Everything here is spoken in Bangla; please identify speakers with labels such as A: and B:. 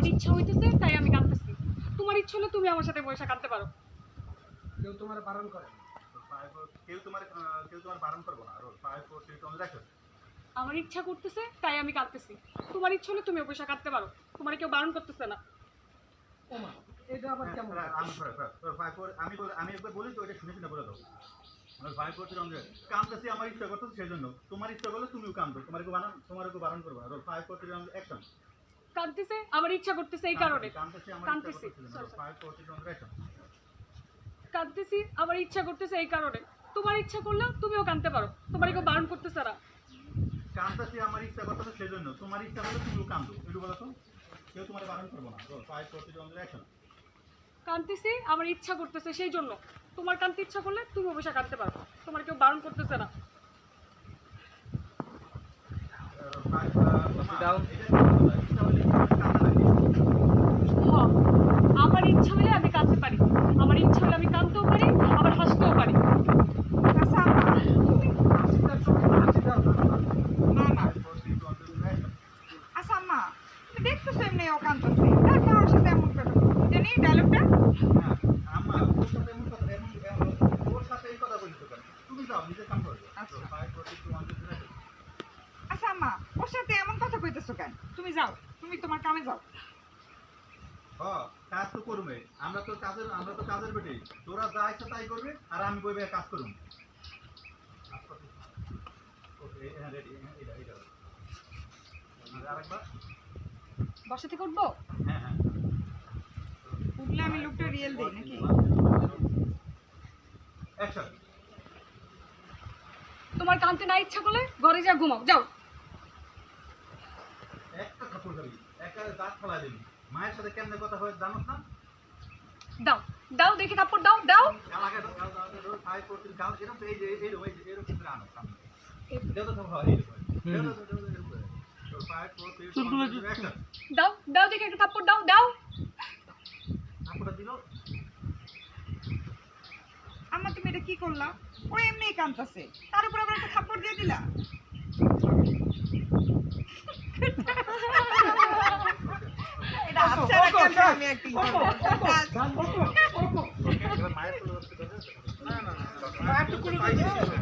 A: আমার ইচ্ছা হইতেছে তাই আমি কাঁদতেছি। তোমার ইচ্ছা হলে তুমি আমার সাথে বসে কাঁদতে পারো।
B: কেউ তোমার বারণ করে না।
C: কেউ তোমার বারণ করবো না। Roll 5 4 3 2 1 action.
A: আমার ইচ্ছা করতেছে তাই আমি কাঁদতেছি। তোমার ইচ্ছা হলে তুমি বসে কাঁদতে পারো। তোমার কেউ বারণ করতেছে না।
B: ওমা এটা আবার কেমন?
C: আমি একবার বলি তো, এটা শুনে শুনে বলে দাও। আমার 5 4 3 2 1 কাঁদতেছি, আমার ইচ্ছা করতেছে সেজন্য। তোমার ইচ্ছা করলে তুমিও কাঁদো, তোমার কেউ বারণ করবে না। Roll 5 4 3 2 1 action.
A: কাঁদতেছে আমার ইচ্ছা করতেছে এই কারণে।
C: কাঁদতেছি, আমার ইচ্ছা
A: কাঁদতেছি
C: করতেছে। Role 5 4 3 2 1 action.
A: কাঁদতেছি আমার ইচ্ছা করতেছে এই কারণে। তোমার ইচ্ছা করলেও তুমিও কাঁদতে পারো। তোমার কেউ বারণ করতেছে না।
C: কাঁদতেছি, আমার ইচ্ছা করতেছে সেজন্য। তোমার ইচ্ছা করলে তুমিও কাঁদো, একটু বলো তো। কেউ তোমার বারণ করবো না। Roll 5 4 3 2 1 action.
A: কাঁদতেছি আমার ইচ্ছা করতেছে সেই জন্য। তোমার কাঁদতে ইচ্ছা করলে তুমি বসে কাঁদতে পারো। তোমার কেউ বারণ করতেছে না। হ্যাঁ, আমার ইচ্ছা হলে আমি কাঁদতে পারি, আমার ইচ্ছা হলে আমি কাঁদতেও পারি, আবার হাসতেও পারি।
B: আচ্ছা আম্মা, তুমি হাসিটার চোখে হাসি দাও না।
D: না না, আচ্ছা আম্মা, তুমি দেখতেছো এমনি ও কাঁদতেছে, তারপর ওর সাথে এমন করো জানি ডায়লগটা।
C: ওর সাথে এই কথা বলিস কেন? তুমি যাও, নিজের কাম করো।
D: আচ্ছা।
C: 5 4 3 2 1
D: আচ্ছা আম্মা, ওর সাথে এমন কথা কইতেছো কেন? তুমি যাও, তুমি তোমার কামে যাও।
C: কাজ তো করবে। আমরা তো কাজের বেটে। তোরা যা ইচ্ছা তাই করবে, আর আমি বইবে কাজ করুম। ওকে, হ্যাঁ রেডি। এটা আরেকবার।
A: বাসা থেকে উঠবো?
C: হ্যাঁ।
D: উঠলে আমি লুকটা রিয়েল দেই নাকি?
C: অ্যাকশন।
A: তোমার কাঁদতে না ইচ্ছা করলে ঘরে যা ঘুমাও, যাও।
C: একটা থাপ্পড় খাবি, একেবারে দাঁত ফেলাই দিবি। মায়ের সাথে কেমনে কথা হয় জানোস না?
A: দাও দাও দেখি থাপ্পড় দাও দাও।
C: গাল আগে দাও, দাও 5 4 3 গাল এরকম এরকম করে আনো সামনে। দাও তো হয় এরকম। দাও 5 4 3 2 1 অ্যাকশন।
A: দাও দাও দেখি একটা থাপ্পড় দাও দাও।
C: থাপ্পড়টা দিলো।
D: আম্মা তুমি এটা কি করলা? ও এমনিই কাঁদতেছে, তার উপর আবার একটা থাপ্পড় দিয়ে দিলা। এটা আচ্ছা রাখা আমি অ্যাক্টিং করব।
C: এবার মায়ের না।
B: মায়ের টুকুনি দিতে হবে।